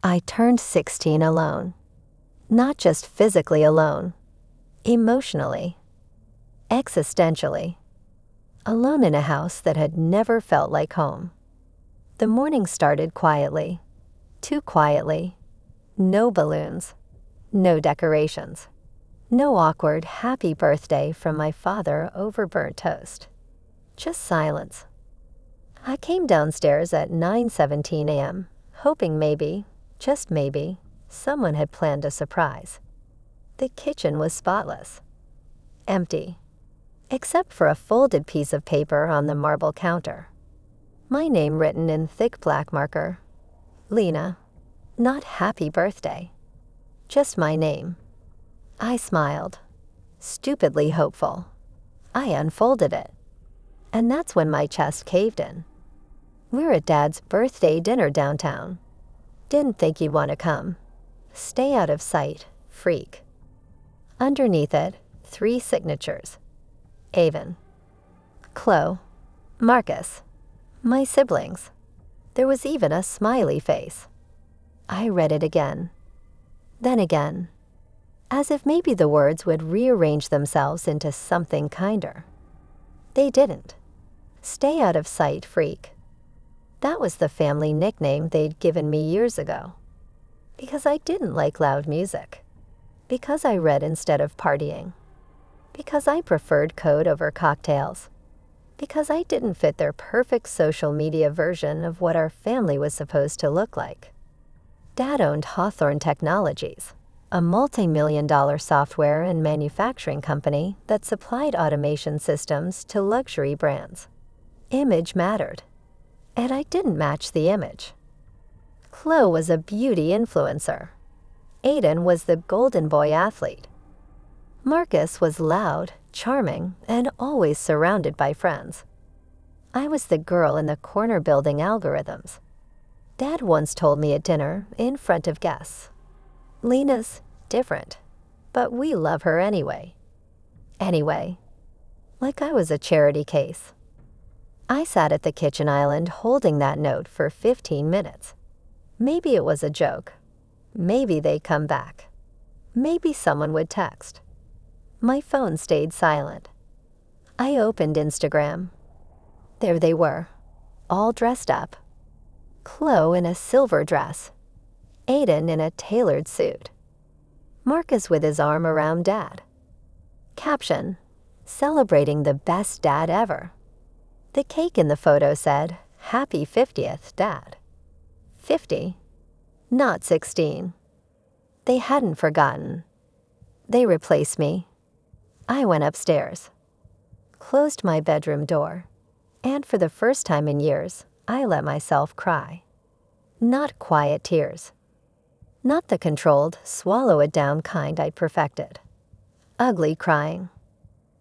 I turned 16 alone. Not just physically alone, emotionally, existentially. Alone in a house that had never felt like home. The morning started quietly, too quietly. No balloons, no decorations, no awkward happy birthday from my father over burnt toast. Just silence. I came downstairs at 9:17 a.m., hoping maybe, just maybe, someone had planned a surprise. The kitchen was spotless, empty, except for a folded piece of paper on the marble counter. My name written in thick black marker. Lena. Not happy birthday. Just my name. I smiled, stupidly hopeful. I unfolded it. And that's when my chest caved in. We're at Dad's birthday dinner downtown. Didn't think you'd want to come. Stay out of sight, freak. Underneath it, 3 signatures. Avon. Chloe. Marcus. My siblings. There was even a smiley face. I read it again. Then again. As if maybe the words would rearrange themselves into something kinder. They didn't. Stay out of sight, freak. That was the family nickname they'd given me years ago. Because I didn't like loud music. Because I read instead of partying. Because I preferred code over cocktails. Because I didn't fit their perfect social media version of what our family was supposed to look like. Dad owned Hawthorne Technologies, a multi-million-dollar software and manufacturing company that supplied automation systems to luxury brands. Image mattered, and I didn't match the image. Chloe was a beauty influencer. Aiden was the golden boy athlete. Marcus was loud, charming, and always surrounded by friends. I was the girl in the corner building algorithms. Dad once told me at dinner, in front of guests, Lena's different, but we love her anyway. Anyway, like I was a charity case. I sat at the kitchen island holding that note for 15 minutes. Maybe it was a joke. Maybe they'd come back. Maybe someone would text. My phone stayed silent. I opened Instagram. There they were, all dressed up. Chloe in a silver dress. Aiden in a tailored suit. Marcus with his arm around Dad. Caption, celebrating the best dad ever. The cake in the photo said, Happy 50th, Dad. 50, not 16. They hadn't forgotten. They replaced me. I went upstairs, closed my bedroom door, and for the first time in years, I let myself cry. Not quiet tears. Not the controlled, swallow-it-down kind I'd perfected. Ugly crying.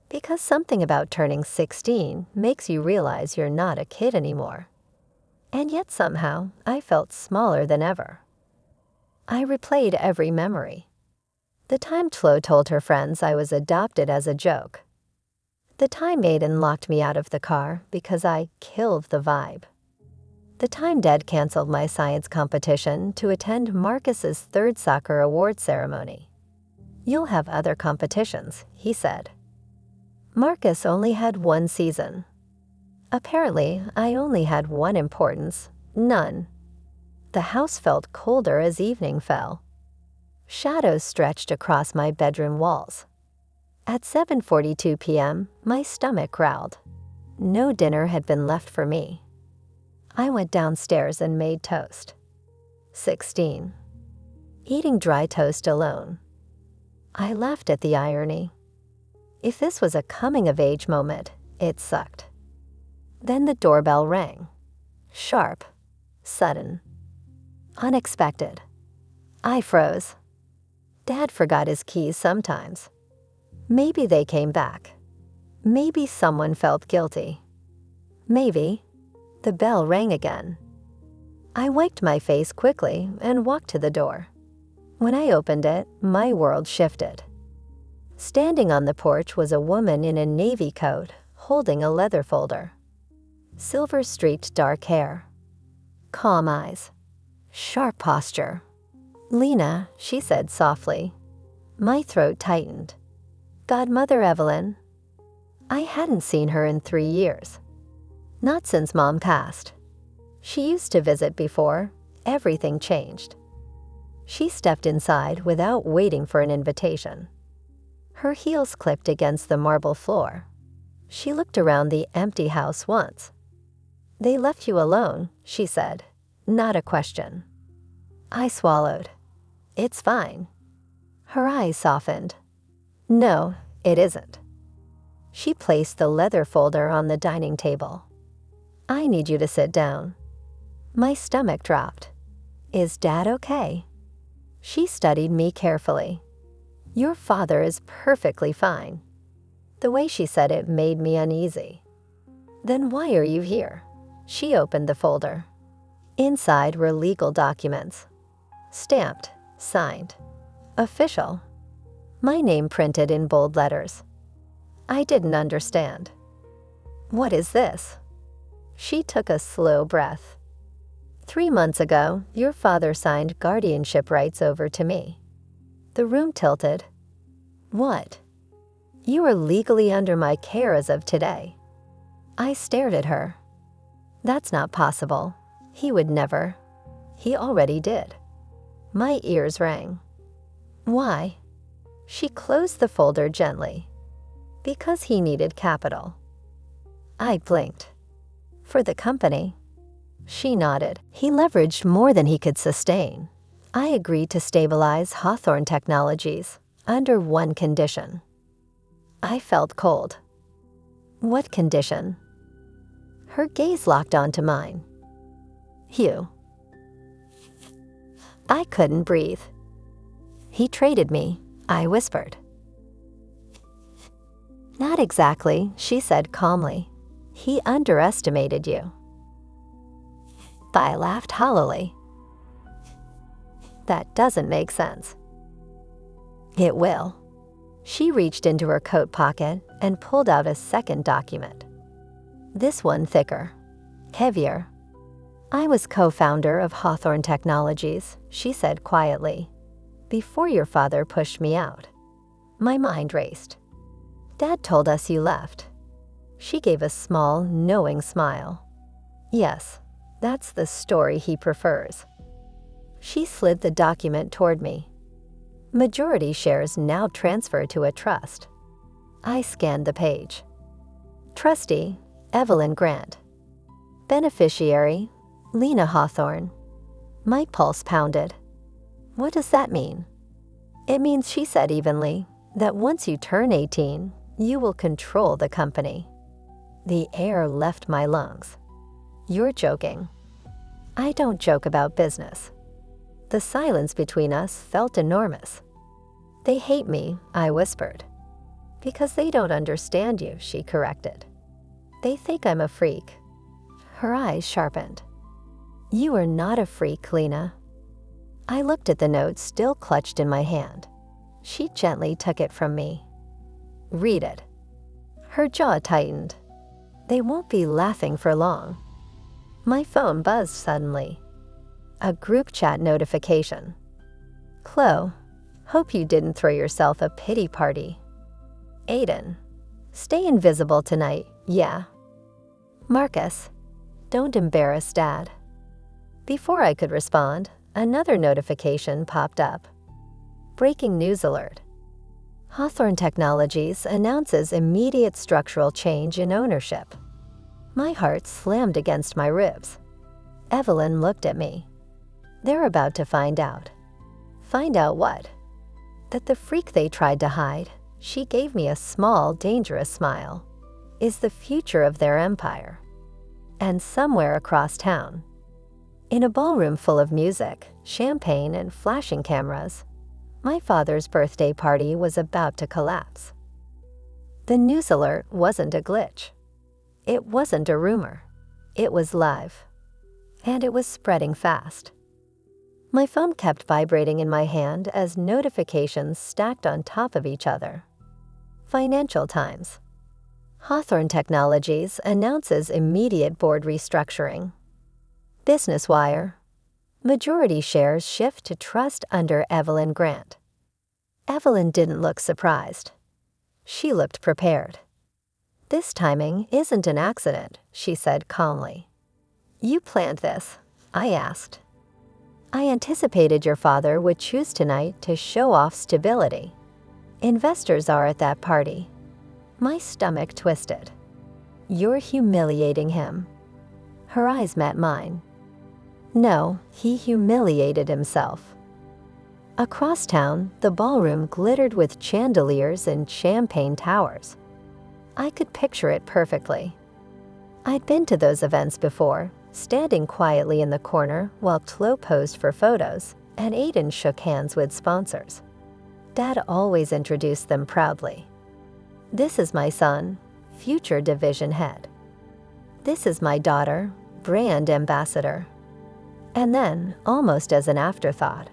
Because something about turning 16 makes you realize you're not a kid anymore. And yet somehow, I felt smaller than ever. I replayed every memory. The time Chloe told her friends I was adopted as a joke. The time Aiden locked me out of the car because I killed the vibe. The time Dad canceled my science competition to attend Marcus's 3rd soccer award ceremony. You'll have other competitions, he said. Marcus only had 1 season. Apparently, I only had 1 importance, none. The house felt colder as evening fell. Shadows stretched across my bedroom walls. At 7:42 p.m., my stomach growled. No dinner had been left for me. I went downstairs and made toast. 16. Eating dry toast alone. I laughed at the irony. If this was a coming-of-age moment, it sucked. Then the doorbell rang. Sharp, sudden, unexpected. I froze. Dad forgot his keys sometimes. Maybe they came back. Maybe someone felt guilty. Maybe. The bell rang again. I wiped my face quickly and walked to the door. When I opened it, my world shifted. Standing on the porch was a woman in a navy coat, holding a leather folder. Silver-streaked dark hair. Calm eyes. Sharp posture. Lena, she said softly. My throat tightened. Godmother Evelyn. I hadn't seen her in 3 years. Not since Mom passed. She used to visit before. Everything changed. She stepped inside without waiting for an invitation. Her heels clicked against the marble floor. She looked around the empty house once. They left you alone, she said. Not a question. I swallowed. It's fine. Her eyes softened. No, it isn't. She placed the leather folder on the dining table. I need you to sit down. My stomach dropped. Is Dad okay? She studied me carefully. Your father is perfectly fine. The way she said it made me uneasy. Then why are you here? She opened the folder. Inside were legal documents. Stamped, signed. Official. My name printed in bold letters. I didn't understand. What is this? She took a slow breath. 3 months ago, your father signed guardianship rights over to me. The room tilted. What? You are legally under my care as of today. I stared at her. That's not possible. He would never. He already did. My ears rang. Why? She closed the folder gently. Because he needed capital. I blinked. For the company? She nodded. He leveraged more than he could sustain. I agreed to stabilize Hawthorne Technologies under one condition. I felt cold. What condition? Her gaze locked onto mine. Hugh. I couldn't breathe. He traded me, I whispered. Not exactly, she said calmly. He underestimated you. I laughed hollowly. That doesn't make sense. It will. She reached into her coat pocket and pulled out a second document. This one thicker, heavier. I was co-founder of Hawthorne Technologies, she said quietly, before your father pushed me out. My mind raced. Dad told us you left. She gave a small, knowing smile. Yes, that's the story he prefers. She slid the document toward me. Majority shares now transfer to a trust. I scanned the page. Trustee, Evelyn Grant. Beneficiary, Lena Hawthorne. My pulse pounded. What does that mean? It means, she said evenly, that once you turn 18, you will control the company. The air left my lungs. You're joking. I don't joke about business. The silence between us felt enormous. They hate me, I whispered. Because they don't understand you, she corrected. They think I'm a freak. Her eyes sharpened. You are not a freak, Lena. I looked at the note still clutched in my hand. She gently took it from me. Read it. Her jaw tightened. They won't be laughing for long. My phone buzzed suddenly. A group chat notification. Chloe, hope you didn't throw yourself a pity party. Aiden, stay invisible tonight, yeah. Marcus, don't embarrass Dad. Before I could respond, another notification popped up. Breaking news alert. Hawthorne Technologies announces immediate structural change in ownership. My heart slammed against my ribs. Evelyn looked at me. They're about to find out. Find out what? That the freak they tried to hide, she gave me a small, dangerous smile, is the future of their empire. And somewhere across town, in a ballroom full of music, champagne, and flashing cameras, my father's birthday party was about to collapse. The news alert wasn't a glitch. It wasn't a rumor. It was live. And it was spreading fast. My phone kept vibrating in my hand as notifications stacked on top of each other. Financial Times. Hawthorne Technologies announces immediate board restructuring. Business Wire. Majority shares shift to trust under Evelyn Grant. Evelyn didn't look surprised. She looked prepared. "This timing isn't an accident," she said calmly. "You planned this?" I asked. "I anticipated your father would choose tonight to show off stability. Investors are at that party." My stomach twisted. "You're humiliating him." Her eyes met mine. "No, he humiliated himself." Across town, the ballroom glittered with chandeliers and champagne towers. I could picture it perfectly. I'd been to those events before, standing quietly in the corner while Chloe posed for photos and Aiden shook hands with sponsors. Dad always introduced them proudly. "This is my son, future division head. This is my daughter, brand ambassador." And then, almost as an afterthought,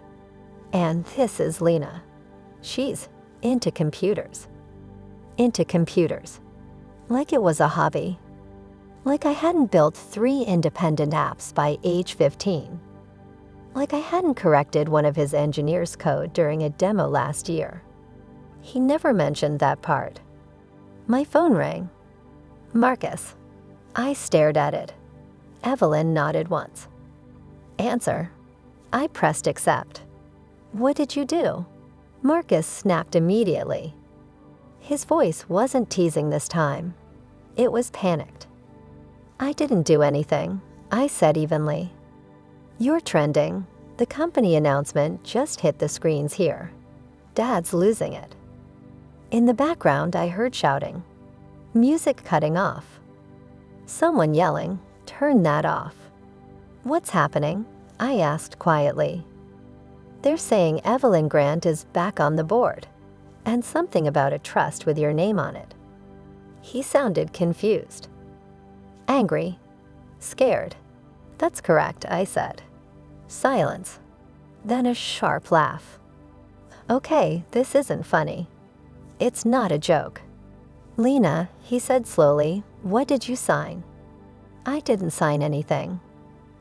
"And this is Lena. She's into computers." Into computers. Like it was a hobby. Like I hadn't built 3 independent apps by age 15. Like I hadn't corrected one of his engineer's code during a demo last year. He never mentioned that part. My phone rang. "Marcus." I stared at it. Evelyn nodded once. "Answer." I pressed accept. "What did you do?" Marcus snapped immediately. His voice wasn't teasing this time. It was panicked. "I didn't do anything," I said evenly. "You're trending. The company announcement just hit the screens here. Dad's losing it." In the background, I heard shouting. Music cutting off. Someone yelling, "Turn that off." "What's happening?" I asked quietly. "They're saying Evelyn Grant is back on the board, and something about a trust with your name on it." He sounded confused. "Angry. Scared." "That's correct," I said. Silence. Then a sharp laugh. "Okay, this isn't funny. It's not a joke." "Lena," he said slowly, "what did you sign?" "I didn't sign anything."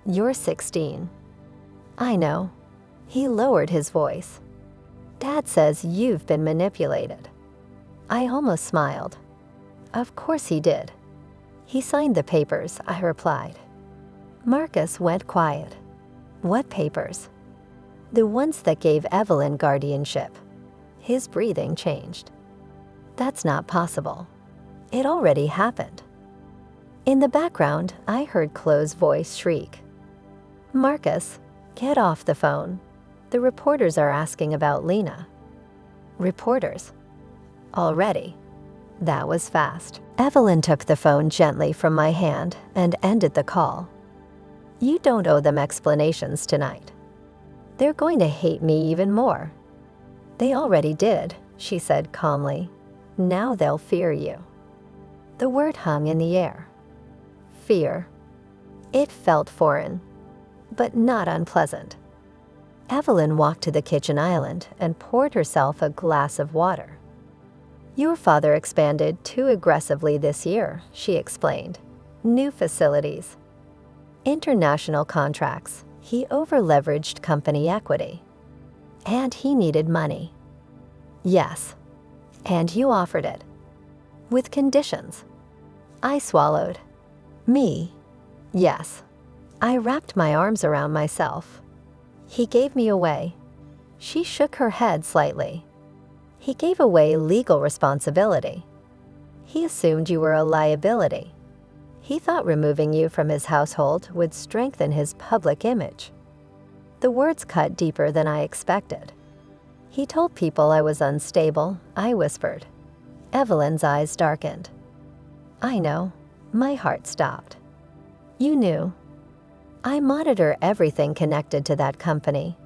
"You're 16. "I know." He lowered his voice. "Dad says you've been manipulated." I almost smiled. "Of course he did." "He signed the papers," I replied. Marcus went quiet. "What papers?" "The ones that gave Evelyn guardianship." His breathing changed. "That's not possible. It already happened." In the background, I heard Chloe's voice shriek. "Marcus, get off the phone. The reporters are asking about Lena." Reporters? Already? That was fast. Evelyn took the phone gently from my hand and ended the call. "You don't owe them explanations tonight. They're going to hate me even more." "They already did," she said calmly. "Now they'll fear you." The word hung in the air. Fear. It felt foreign, but not unpleasant. Evelyn walked to the kitchen island and poured herself a glass of water. "Your father expanded too aggressively this year," she explained. "New facilities. International contracts. He over-leveraged company equity. And he needed money." "Yes. And you offered it." "With conditions." I swallowed. "Me? Yes." I wrapped my arms around myself. "He gave me away." She shook her head slightly. "He gave away legal responsibility. He assumed you were a liability. He thought removing you from his household would strengthen his public image." The words cut deeper than I expected. "He told people I was unstable," I whispered. Evelyn's eyes darkened. "I know." My heart stopped. "You knew." "I monitor everything connected to that company."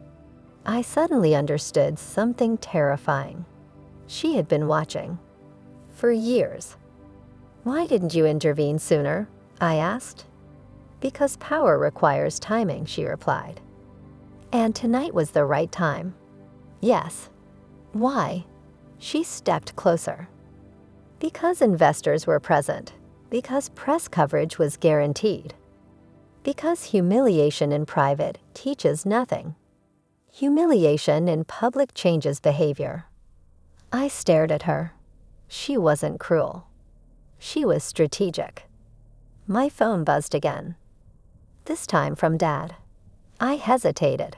I suddenly understood something terrifying. She had been watching. For years. "Why didn't you intervene sooner?" I asked. "Because power requires timing," she replied. "And tonight was the right time." "Yes." "Why?" She stepped closer. "Because investors were present. Because press coverage was guaranteed. Because humiliation in private teaches nothing. Humiliation in public changes behavior. I stared at her. She wasn't cruel. She was strategic. My phone buzzed again. This time from Dad. I hesitated,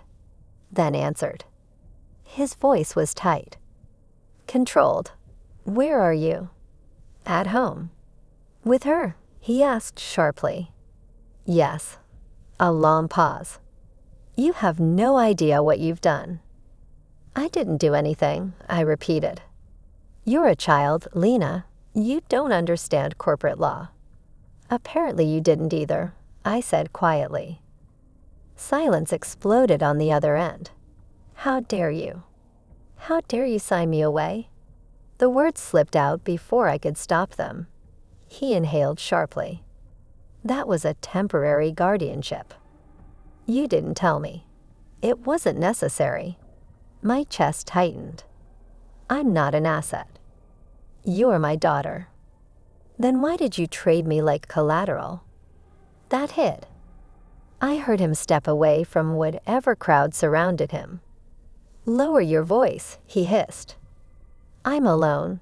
then answered. His voice was tight. Controlled. Where are you? At home. With her? He asked sharply. Yes. A long pause. You have no idea what you've done. I didn't do anything, I repeated. You're a child, Lena. You don't understand corporate law. Apparently you didn't either, I said quietly. Silence exploded on the other end. How dare you? How dare you sign me away? The words slipped out before I could stop them. He inhaled sharply. That was a temporary guardianship. You didn't tell me. It wasn't necessary. My chest tightened. I'm not an asset. You're my daughter. Then why did you trade me like collateral? That hit. I heard him step away from whatever crowd surrounded him. Lower your voice, he hissed. I'm alone.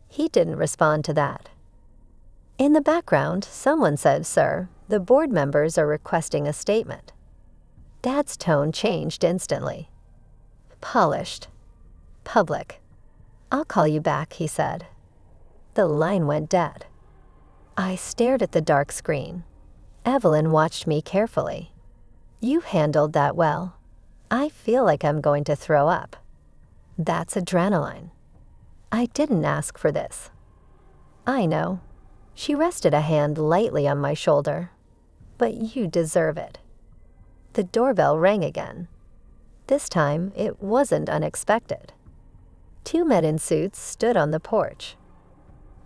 He didn't respond to that. In the background, someone said, Sir, the board members are requesting a statement. Dad's tone changed instantly. Polished. Public. I'll call you back, he said. The line went dead. I stared at the dark screen. Evelyn watched me carefully. You handled that well. I feel like I'm going to throw up. That's adrenaline. I didn't ask for this. I know. She rested a hand lightly on my shoulder. But you deserve it. The doorbell rang again. This time, it wasn't unexpected. Two men in suits stood on the porch.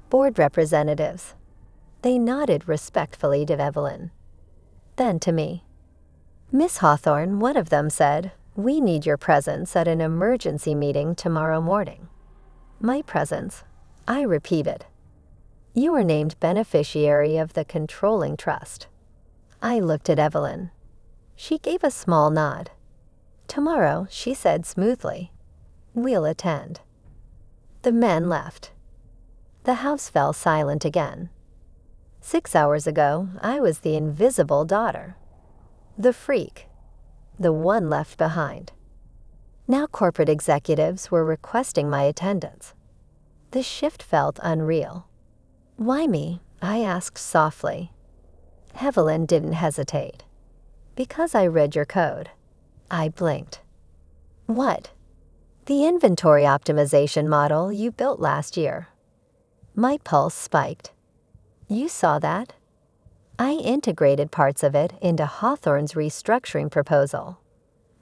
Board representatives. They nodded respectfully to Evelyn. Then to me. Miss Hawthorne, one of them said, we need your presence at an emergency meeting tomorrow morning. My presence, I repeated. You were named beneficiary of the controlling trust. I looked at Evelyn. She gave a small nod. Tomorrow, she said smoothly. We'll attend. The men left. The house fell silent again. 6 hours ago, I was the invisible daughter. The freak. The one left behind. Now corporate executives were requesting my attendance. The shift felt unreal. Why me? I asked softly. Evelyn didn't hesitate. Because I read your code. I blinked. What? The inventory optimization model you built last year. My pulse spiked. You saw that? I integrated parts of it into Hawthorne's restructuring proposal.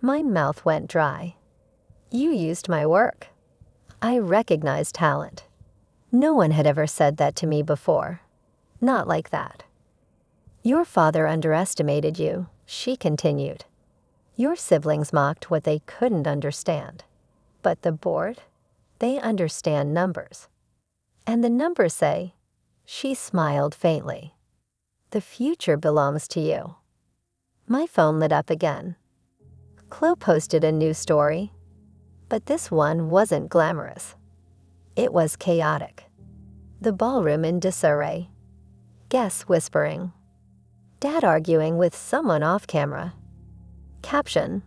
My mouth went dry. You used my work. I recognized talent. No one had ever said that to me before. Not like that. Your father underestimated you, she continued. Your siblings mocked what they couldn't understand. But the board, they understand numbers. And the numbers say, she smiled faintly. The future belongs to you. My phone lit up again. Chloe posted a new story. But this one wasn't glamorous. It was chaotic. The ballroom in disarray. Guests whispering. Dad arguing with someone off camera. Caption: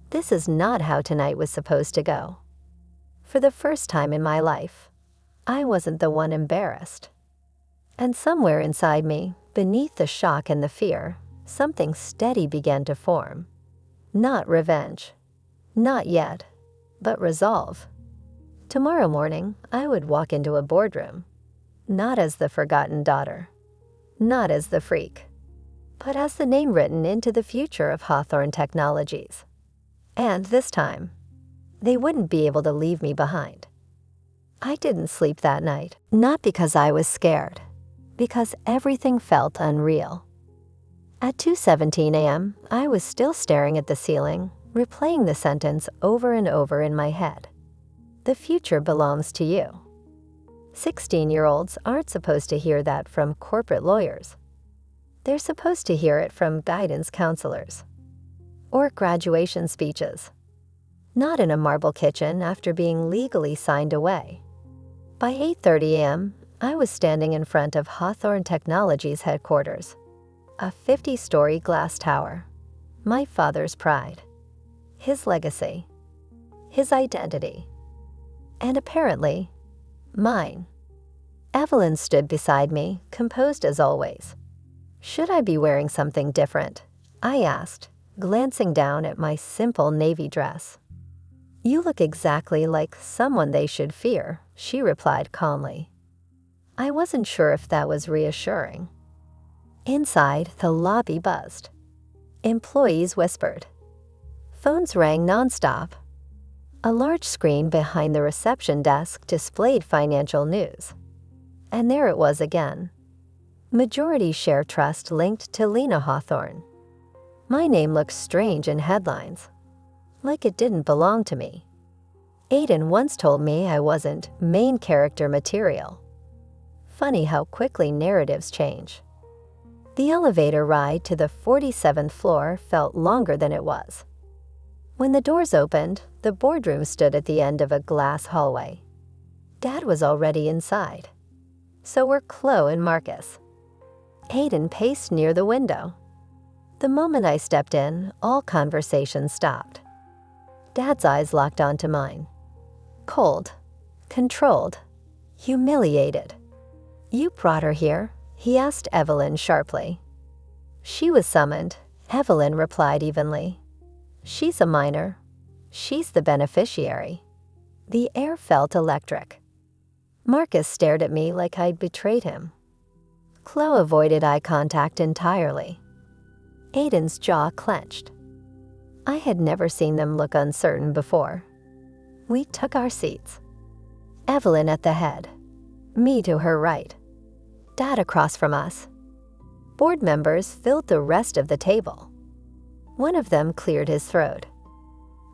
This is not how tonight was supposed to go. For the first time in my life, I wasn't the one embarrassed. And somewhere inside me, beneath the shock and the fear, something steady began to form. Not revenge. Not yet. But resolve. Tomorrow morning, I would walk into a boardroom. Not as the forgotten daughter. Not as the freak. But as the name written into the future of Hawthorne Technologies. And this time, they wouldn't be able to leave me behind. I didn't sleep that night, not because I was scared, because everything felt unreal. At 2:17 a.m., I was still staring at the ceiling, replaying the sentence over and over in my head. The future belongs to you. 16-year-olds aren't supposed to hear that from corporate lawyers. They're supposed to hear it from guidance counselors or graduation speeches, not in a marble kitchen after being legally signed away. By 8:30 a.m., I was standing in front of Hawthorne Technologies headquarters, a 50-story glass tower, my father's pride, his legacy, his identity, and apparently, mine. Evelyn stood beside me, composed as always. "Should I be wearing something different?" I asked, glancing down at my simple navy dress. "You look exactly like someone they should fear," she replied calmly. I wasn't sure if that was reassuring. Inside, the lobby buzzed. Employees whispered. Phones rang nonstop. A large screen behind the reception desk displayed financial news. And there it was again. Majority share trust linked to Lena Hawthorne. My name looked strange in headlines, like it didn't belong to me. Aiden once told me I wasn't main character material. Funny how quickly narratives change. The elevator ride to the 47th floor felt longer than it was. When the doors opened, the boardroom stood at the end of a glass hallway. Dad was already inside. So were Chloe and Marcus. Aiden paced near the window. The moment I stepped in, all conversation stopped. Dad's eyes locked onto mine. Cold, controlled, humiliated. "You brought her here?" he asked Evelyn sharply. "She was summoned," Evelyn replied evenly. "She's a minor. She's the beneficiary." The air felt electric. Marcus stared at me like I'd betrayed him. Chloe avoided eye contact entirely. Aiden's jaw clenched. I had never seen them look uncertain before. We took our seats. Evelyn at the head, me to her right, Dad across from us. Board members filled the rest of the table. One of them cleared his throat.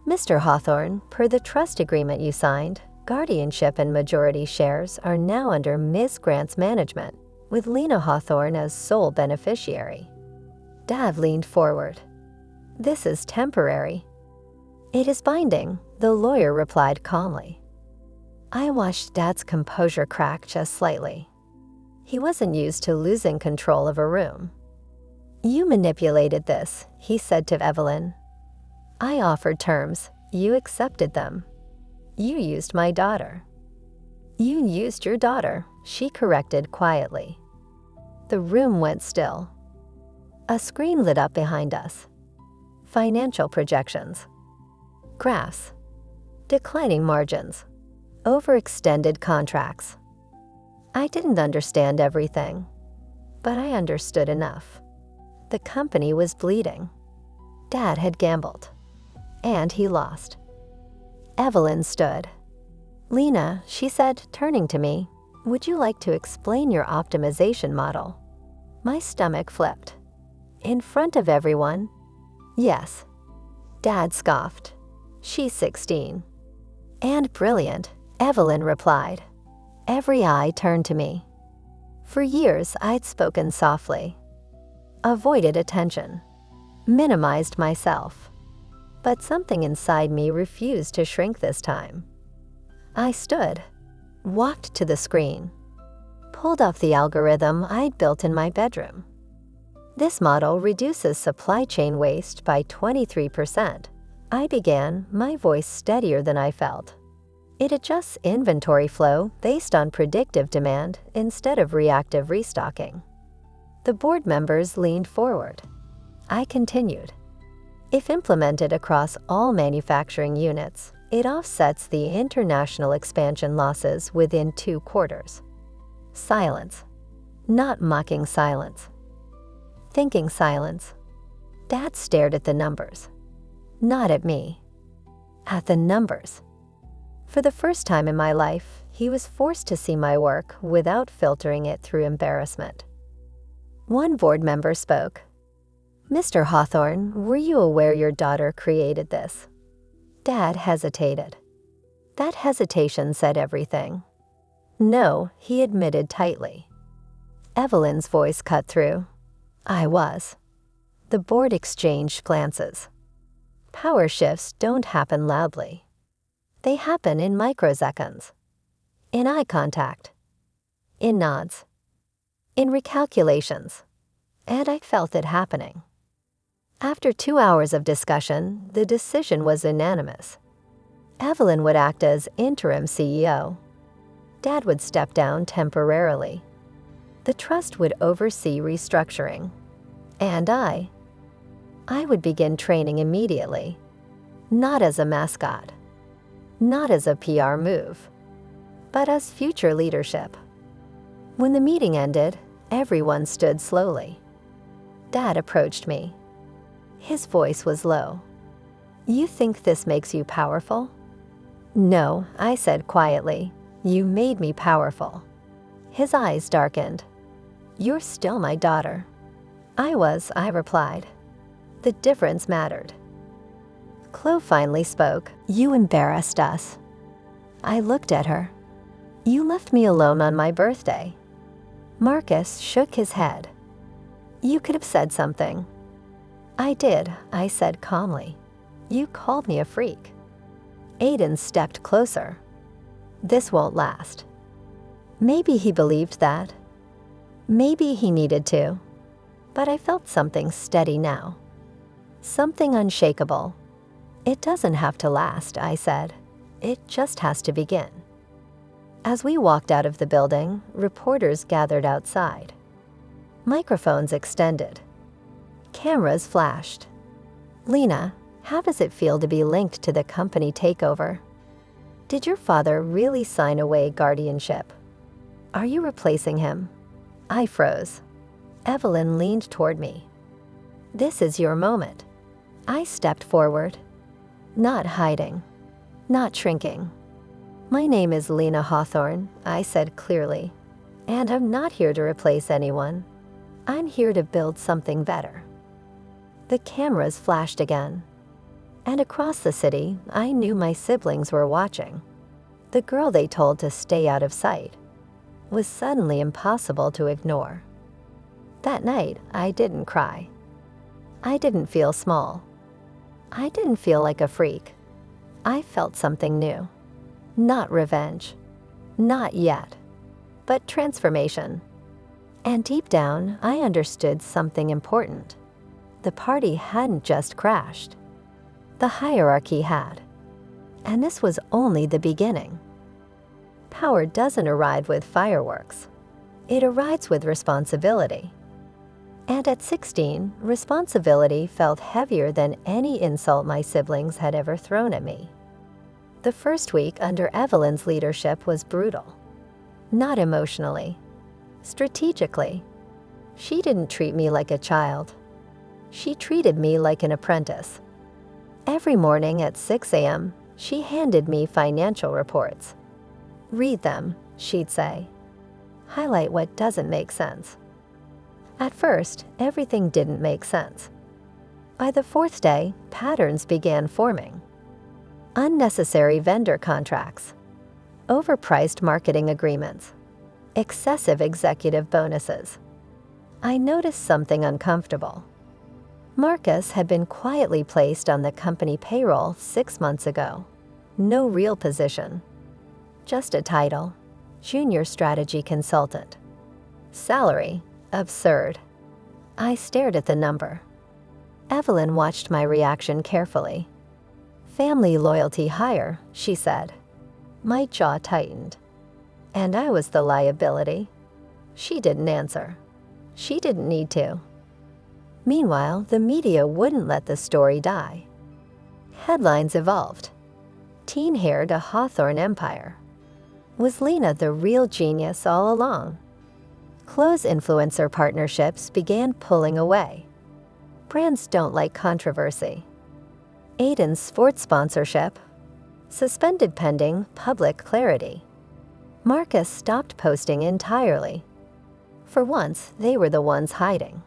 "Mr. Hawthorne, per the trust agreement you signed, guardianship and majority shares are now under Ms. Grant's management, with Lena Hawthorne as sole beneficiary." Dad leaned forward. "This is temporary." "It is binding," the lawyer replied calmly. I watched Dad's composure crack just slightly. He wasn't used to losing control of a room. "You manipulated this," he said to Evelyn. "I offered terms. You accepted them. You used my daughter." "You used your daughter," she corrected quietly. The room went still. A screen lit up behind us. Financial projections. Graphs. Declining margins. Overextended contracts. I didn't understand everything, but I understood enough. The company was bleeding. Dad had gambled, and he lost. Evelyn stood. "Lena," she said, turning to me, "would you like to explain your optimization model?" My stomach flipped. In front of everyone? "Yes." Dad scoffed. "She's 16. "And brilliant," Evelyn replied. Every eye turned to me. For years, I'd spoken softly, avoided attention, minimized myself. But something inside me refused to shrink this time. I stood, walked to the screen, pulled off the algorithm I'd built in my bedroom. "This model reduces supply chain waste by 23%. I began, my voice steadier than I felt. "It adjusts inventory flow based on predictive demand instead of reactive restocking." The board members leaned forward. I continued. "If implemented across all manufacturing units, it offsets the international expansion losses within 2 quarters. Silence. Not mocking silence. Thinking silence. Dad stared at the numbers. Not at me. At the numbers. For the first time in my life, he was forced to see my work without filtering it through embarrassment. One board member spoke. "Mr. Hawthorne, were you aware your daughter created this?" Dad hesitated. That hesitation said everything. "No," he admitted tightly. Evelyn's voice cut through. I was. The board exchanged glances. Power shifts don't happen loudly. They happen in microseconds. In eye contact. In nods. In recalculations. And I felt it happening. After 2 hours of discussion, the decision was unanimous. Evelyn would act as interim CEO. Dad would step down temporarily. The trust would oversee restructuring. And I would begin training immediately. Not as a mascot. Not as a PR move. But as future leadership. When the meeting ended, everyone stood slowly. Dad approached me. His voice was low. "You think this makes you powerful?" "No," I said quietly. "You made me powerful." His eyes darkened. "You're still my daughter." I replied. The difference mattered. Chloe finally spoke. "You embarrassed us." I looked at her. "You left me alone on my birthday." Marcus shook his head. "You could have said something." "I did," I said calmly. "You called me a freak." Aiden stepped closer. "This won't last." Maybe he believed that. Maybe he needed to. But I felt something steady now. Something unshakable. "It doesn't have to last," I said. "It just has to begin." As we walked out of the building, reporters gathered outside. Microphones extended. Cameras flashed. "Lena, how does it feel to be linked to the company takeover? Did your father really sign away guardianship? Are you replacing him?" I froze. Evelyn leaned toward me. "This is your moment." I stepped forward. Not hiding. Not shrinking. "My name is Lena Hawthorne," I said clearly. "And I'm not here to replace anyone. I'm here to build something better." The cameras flashed again. And across the city, I knew my siblings were watching. The girl they told to stay out of sight was suddenly impossible to ignore. That night, I didn't cry. I didn't feel small. I didn't feel like a freak. I felt something new. Not revenge. Not yet. But transformation. And deep down, I understood something important. The party hadn't just crashed. The hierarchy had. And this was only the beginning. Power doesn't arrive with fireworks. It arrives with responsibility. And at 16, responsibility felt heavier than any insult my siblings had ever thrown at me. The first week under Evelyn's leadership was brutal. Not emotionally. Strategically. She didn't treat me like a child. She treated me like an apprentice. Every morning at 6 a.m., she handed me financial reports. "Read them," she'd say. "Highlight what doesn't make sense." At first, everything didn't make sense. By the fourth day, patterns began forming. Unnecessary vendor contracts. Overpriced marketing agreements. Excessive executive bonuses. I noticed something uncomfortable. Marcus had been quietly placed on the company payroll 6 months ago. No real position. Just a title. Junior Strategy Consultant. Salary. Absurd. I stared at the number. Evelyn watched my reaction carefully. "Family loyalty higher," she said. My jaw tightened. And I was the liability. She didn't answer. She didn't need to. Meanwhile, the media wouldn't let the story die. Headlines evolved. Teen hair to Hawthorne empire. Was Lena the real genius all along? Close influencer partnerships began pulling away. Brands don't like controversy. Aiden's sports sponsorship. Suspended pending public clarity. Marcus stopped posting entirely. For once, they were the ones hiding.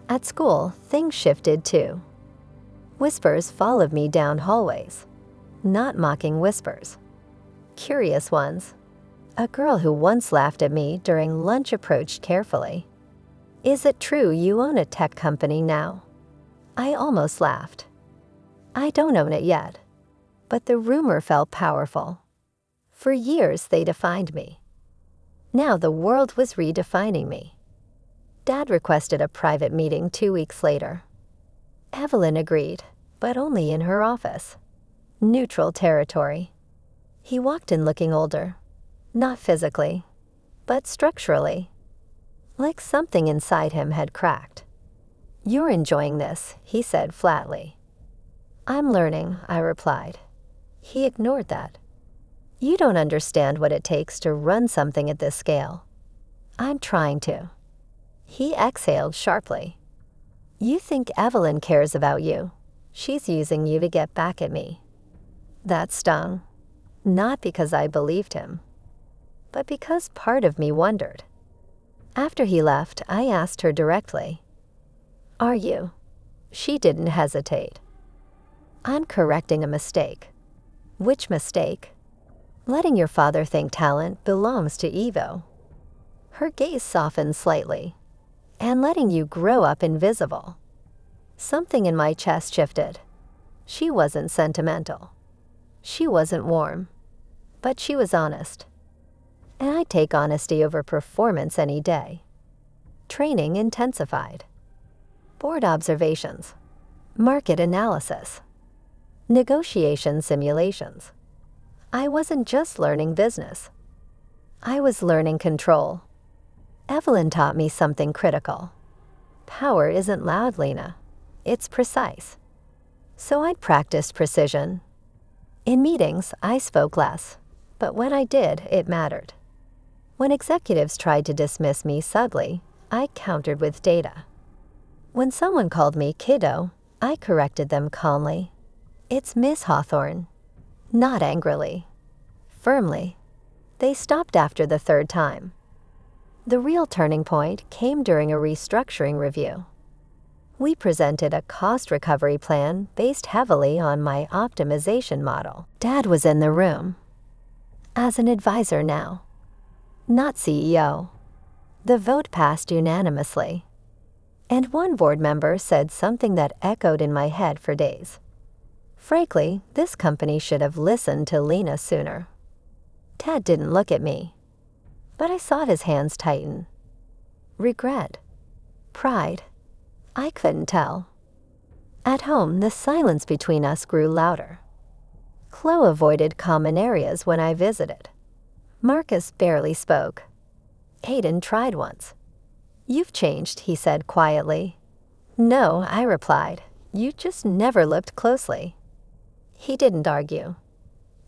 At school, things shifted too. Whispers followed me down hallways. Not mocking whispers. Curious ones. A girl who once laughed at me during lunch approached carefully. Is it true you own a tech company now? I almost laughed. I don't own it yet, but the rumor felt powerful. For years they defined me. Now the world was redefining me. Dad requested a private meeting 2 weeks later. Evelyn agreed, but only in her office. Neutral territory. He walked in looking older, not physically, but structurally. Like something inside him had cracked. "You're enjoying this," he said flatly. "I'm learning," I replied. He ignored that. "You don't understand what it takes to run something at this scale." "I'm trying to." He exhaled sharply. "You think Evelyn cares about you. She's using you to get back at me." That stung. Not because I believed him, but because part of me wondered. After he left, I asked her directly, "Are you?" She didn't hesitate. "I'm correcting a mistake." "Which mistake?" "Letting your father think talent belongs to Evo." Her gaze softened slightly. "And letting you grow up invisible." Something in my chest shifted. She wasn't sentimental. She wasn't warm. But she was honest. And I'd take honesty over performance any day. Training intensified. Board observations. Market analysis. Negotiation simulations. I wasn't just learning business. I was learning control. Evelyn taught me something critical. Power isn't loud, Lena. It's precise. So I'd practiced precision. In meetings, I spoke less, but when I did, it mattered. When executives tried to dismiss me subtly, I countered with data. When someone called me kiddo, I corrected them calmly. "It's Miss Hawthorne." Not angrily. Firmly. They stopped after the third time. The real turning point came during a restructuring review. We presented a cost recovery plan based heavily on my optimization model. Dad was in the room. As an advisor now. Not CEO. The vote passed unanimously. And one board member said something that echoed in my head for days. Frankly, this company should have listened to Lena sooner. Dad didn't look at me, but I saw his hands tighten. Regret. Pride. I couldn't tell. At home, the silence between us grew louder. Chloe avoided common areas when I visited. Marcus barely spoke. Hayden tried once. "You've changed," he said quietly. "No," I replied. "You just never looked closely." He didn't argue,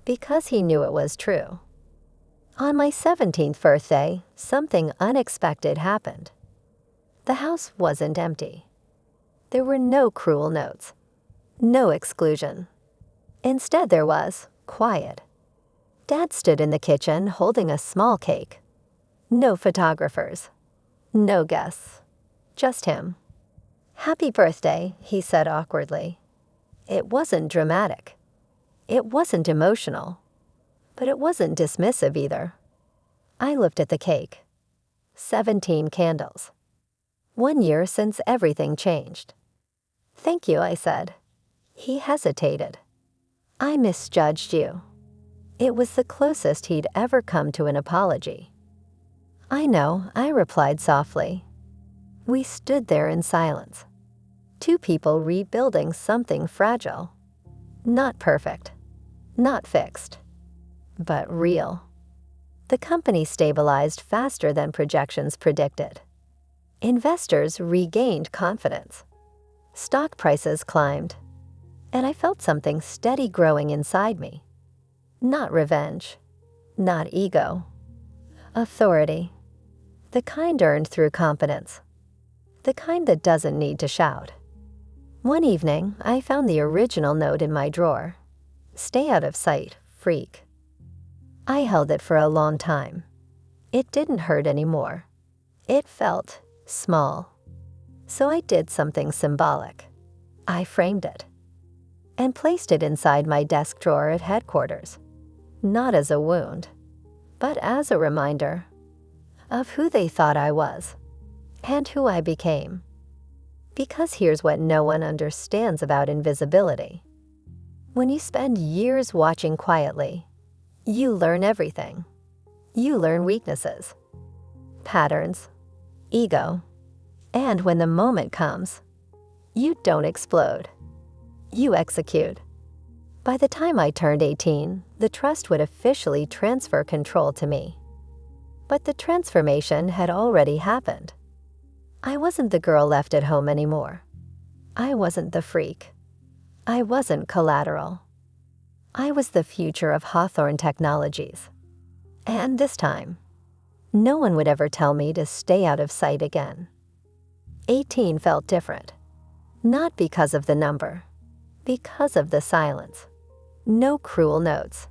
because he knew it was true. On my 17th birthday, something unexpected happened. The house wasn't empty. There were no cruel notes, no exclusion. Instead there was quiet. Dad stood in the kitchen holding a small cake. No photographers. No guests. Just him. "Happy birthday," he said awkwardly. It wasn't dramatic. It wasn't emotional. But it wasn't dismissive either. I looked at the cake. 17 candles. 1 year since everything changed. "Thank you," I said. He hesitated. "I misjudged you." It was the closest he'd ever come to an apology. "I know," I replied softly. We stood there in silence. Two people rebuilding something fragile. Not perfect. Not fixed. But real. The company stabilized faster than projections predicted. Investors regained confidence. Stock prices climbed. And I felt something steady growing inside me. Not revenge. Not ego. Authority. The kind earned through competence. The kind that doesn't need to shout. One evening, I found the original note in my drawer. "Stay out of sight, freak." I held it for a long time. It didn't hurt anymore. It felt small. So I did something symbolic. I framed it and placed it inside my desk drawer at headquarters. Not as a wound, but as a reminder of who they thought I was and who I became. Because here's what no one understands about invisibility. When you spend years watching quietly, you learn everything. You learn weaknesses, patterns, ego, and when the moment comes, you don't explode. You execute. By the time I turned 18, the trust would officially transfer control to me. But the transformation had already happened. I wasn't the girl left at home anymore. I wasn't the freak. I wasn't collateral. I was the future of Hawthorne Technologies. And this time, no one would ever tell me to stay out of sight again. 18 felt different. Not because of the number, because of the silence. No cruel notes,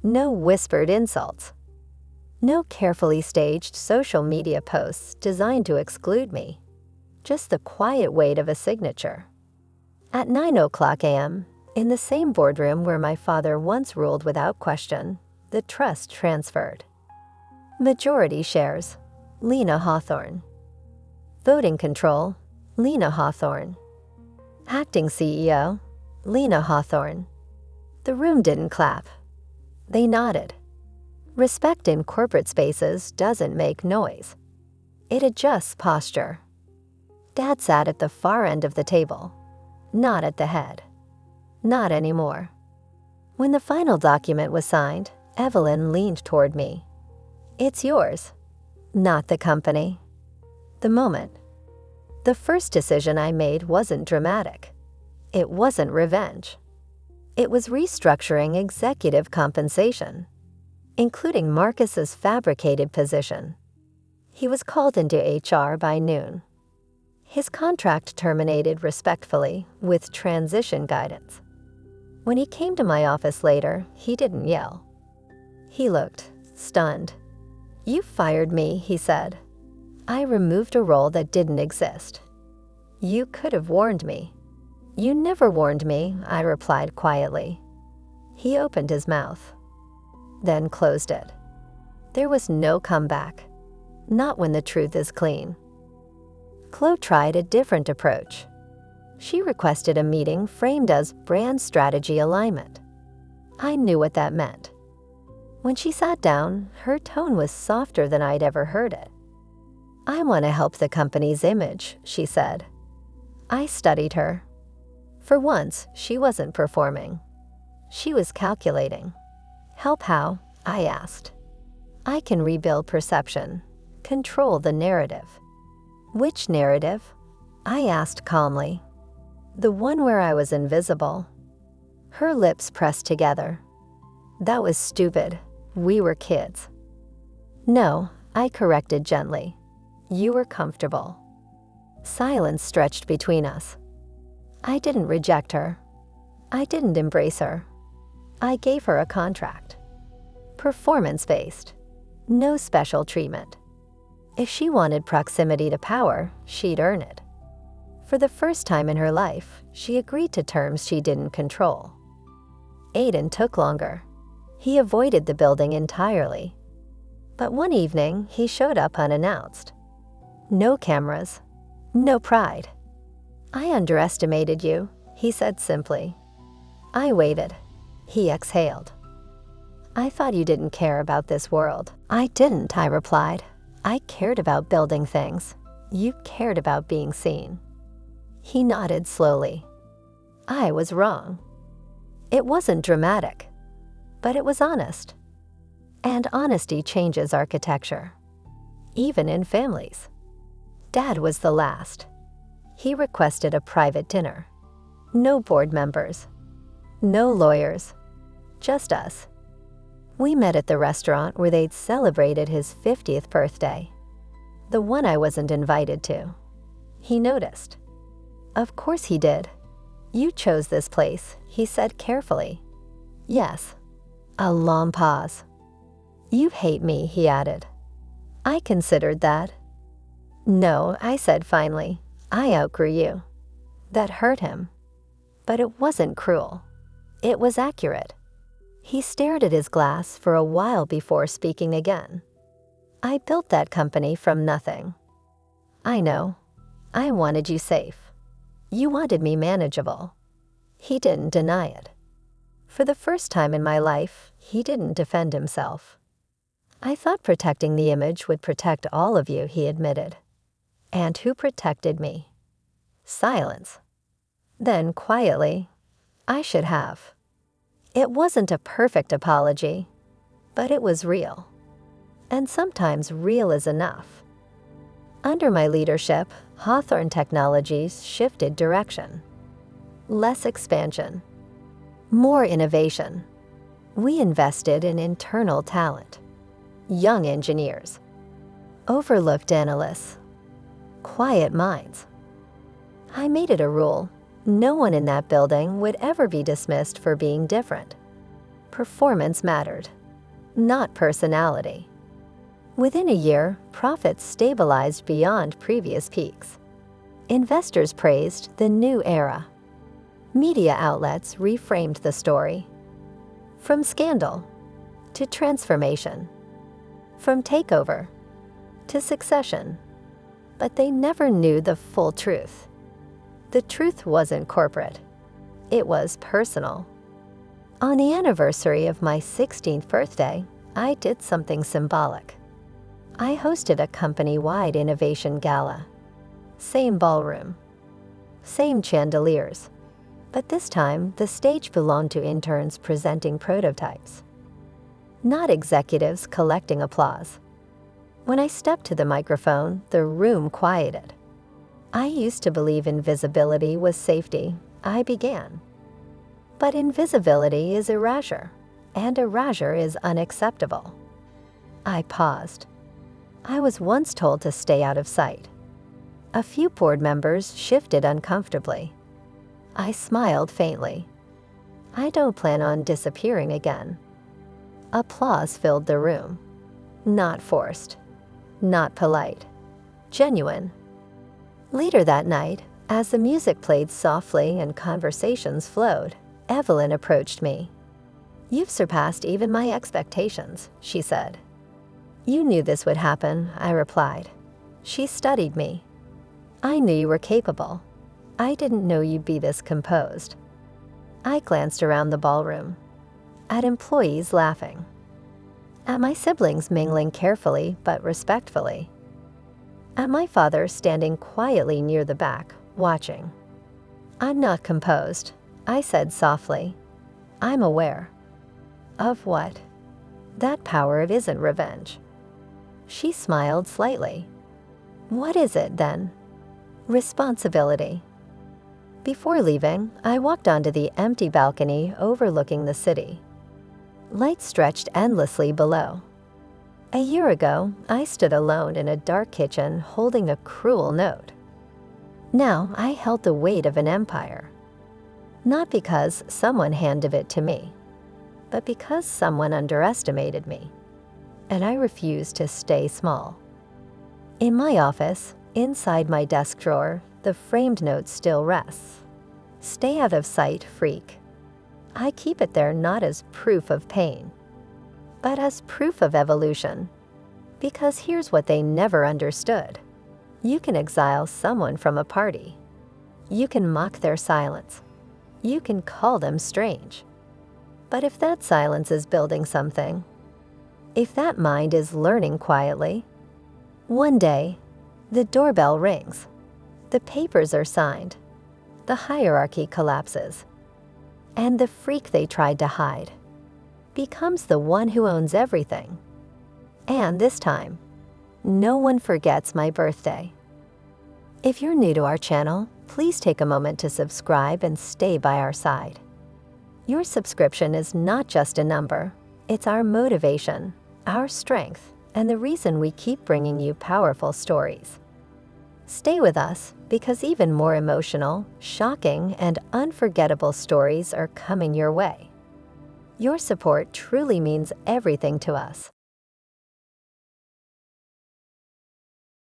no whispered insults, no carefully staged social media posts designed to exclude me, just the quiet weight of a signature. At 9:00 a.m., in the same boardroom where my father once ruled without question, the trust transferred. Majority shares, Lena Hawthorne. Voting control, Lena Hawthorne. Acting CEO, Lena Hawthorne. The room didn't clap. They nodded. Respect in corporate spaces doesn't make noise. It adjusts posture. Dad sat at the far end of the table, not at the head. Not anymore. When the final document was signed, Evelyn leaned toward me. It's yours, not the company. The moment. The first decision I made wasn't dramatic. It wasn't revenge. It was restructuring executive compensation, including Marcus's fabricated position. He was called into HR by noon. His contract terminated respectfully with transition guidance. When he came to my office later, he didn't yell. He looked stunned. You fired me, he said. I removed a role that didn't exist. You could have warned me. You never warned me, I replied quietly. He opened his mouth, then closed it. There was no comeback, not when the truth is clean. Chloe tried a different approach. She requested a meeting framed as brand strategy alignment. I knew what that meant. When she sat down, her tone was softer than I'd ever heard it. I want to help the company's image, she said. I studied her. For once, she wasn't performing. She was calculating. Help how? I asked. I can rebuild perception, control the narrative. Which narrative? I asked calmly. The one where I was invisible. Her lips pressed together. That was stupid. We were kids. No, I corrected gently. You were comfortable. Silence stretched between us. I didn't reject her. I didn't embrace her. I gave her a contract. Performance-based. No special treatment. If she wanted proximity to power, she'd earn it. For the first time in her life, she agreed to terms she didn't control. Aiden took longer. He avoided the building entirely. But one evening, he showed up unannounced. No cameras. No pride. I underestimated you, he said simply. I waited. He exhaled. I thought you didn't care about this world. I didn't, I replied. I cared about building things. You cared about being seen. He nodded slowly. I was wrong. It wasn't dramatic, but it was honest. And honesty changes architecture, even in families. Dad was the last. He requested a private dinner. No board members. No lawyers. Just us. We met at the restaurant where they'd celebrated his 50th birthday. The one I wasn't invited to. He noticed. Of course he did. You chose this place, he said carefully. Yes. A long pause. You hate me, he added. I considered that. No, I said finally. I outgrew you. That hurt him. But it wasn't cruel. It was accurate. He stared at his glass for a while before speaking again. I built that company from nothing. I know. I wanted you safe. You wanted me manageable. He didn't deny it. For the first time in my life, he didn't defend himself. I thought protecting the image would protect all of you, he admitted. And who protected me? Silence. Then, quietly, I should have. It wasn't a perfect apology, but it was real. And sometimes real is enough. Under my leadership, Hawthorne Technologies shifted direction. Less expansion. More innovation. We invested in internal talent. Young engineers. Overlooked analysts. Quiet minds. I made it a rule. No one in that building would ever be dismissed for being different. Performance mattered, not personality. Within a year, profits stabilized beyond previous peaks. Investors praised the new era. Media outlets reframed the story. From scandal to transformation. From takeover to succession. But they never knew the full truth. The truth wasn't corporate. It was personal. On the anniversary of my 16th birthday, I did something symbolic. I hosted a company-wide innovation gala. Same ballroom. Same chandeliers. But this time, the stage belonged to interns presenting prototypes. Not executives collecting applause. When I stepped to the microphone, the room quieted. I used to believe invisibility was safety. I began. But invisibility is erasure, and erasure is unacceptable. I paused. I was once told to stay out of sight. A few board members shifted uncomfortably. I smiled faintly. I don't plan on disappearing again. Applause filled the room. Not forced. Not polite. Genuine. Later that night, as the music played softly and conversations flowed, Evelyn approached me. "You've surpassed even my expectations," she said. "You knew this would happen," I replied. She studied me. "I knew you were capable. I didn't know you'd be this composed." I glanced around the ballroom. At employees laughing. At my siblings mingling carefully but respectfully. At my father standing quietly near the back, watching. "I'm not composed," I said softly. "I'm aware." "Of what?" "That power isn't revenge." She smiled slightly. "What is it, then?" "Responsibility." Before leaving, I walked onto the empty balcony overlooking the city. Light stretched endlessly below. A year ago, I stood alone in a dark kitchen holding a cruel note. Now I held the weight of an empire. Not because someone handed it to me, but because someone underestimated me. And I refused to stay small. In my office, inside my desk drawer, the framed note still rests. "Stay out of sight, freak." I keep it there not as proof of pain, but as proof of evolution. Because here's what they never understood. You can exile someone from a party. You can mock their silence. You can call them strange. But if that silence is building something, if that mind is learning quietly, one day, the doorbell rings. The papers are signed. The hierarchy collapses. And the freak they tried to hide becomes the one who owns everything. And this time, no one forgets my birthday. If you're new to our channel, please take a moment to subscribe and stay by our side. Your subscription is not just a number, it's our motivation, our strength, and the reason we keep bringing you powerful stories. Stay with us because even more emotional, shocking, and unforgettable stories are coming your way. Your support truly means everything to us.